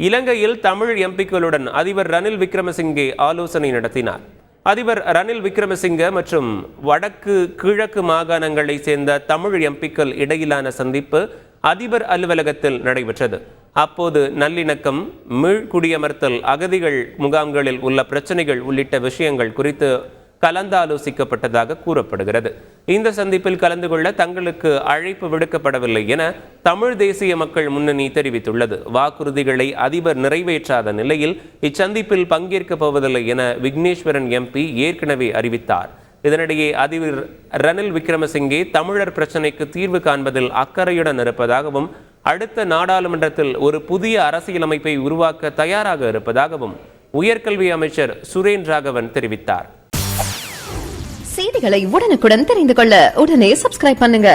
இலங்கையில் தமிழ் எம்பிக்களுடன் அதிபர் ரணில் விக்ரமசிங்கே ஆலோசனை நடத்தினார். அதிபர் ரணில் விக்ரமசிங்கே மற்றும் வடக்கு கிழக்கு மாகாணங்களை சேர்ந்த தமிழ் எம்பிக்கள் இடையிலான சந்திப்பு அதிபர் அலுவலகத்தில் நடைபெற்றது. அப்போது நல்லிணக்கம், மீள்குடியமர்த்தல், அகதிகள் முகாம்களில் உள்ள பிரச்சனைகள் உள்ளிட்ட விஷயங்கள் குறித்து கலந்தாலோசிக்கப்பட்டதாக கூறப்படுகிறது. இந்த சந்திப்பில் கலந்து கொள்ள தங்களுக்கு அழைப்பு விடுக்கப்படவில்லை என தமிழ் தேசிய மக்கள் முன்னணி தெரிவித்துள்ளது. வாக்குறுதிகளை அதிபர் நிறைவேற்றாத நிலையில் இச்சந்திப்பில் பங்கேற்கப் போவதில்லை என விக்னேஸ்வரன் எம்பி ஏற்கனவே அறிவித்தார். இதனிடையே அதிபர் ரணில் விக்ரமசிங்கே தமிழர் பிரச்சினைக்கு தீர்வு காண்பதில் அக்கறையுடன் இருப்பதாகவும் அடுத்த நாடாளுமன்றத்தில் ஒரு புதிய அரசியலமைப்பை உருவாக்க தயாராக இருப்பதாகவும் உயர்கல்வி அமைச்சர் சுரேன் ராகவன் தெரிவித்தார். செய்திகளை உடனுக்குடன் தெரிந்து கொள்ள உடனே சப்ஸ்கிரைப் பண்ணுங்க.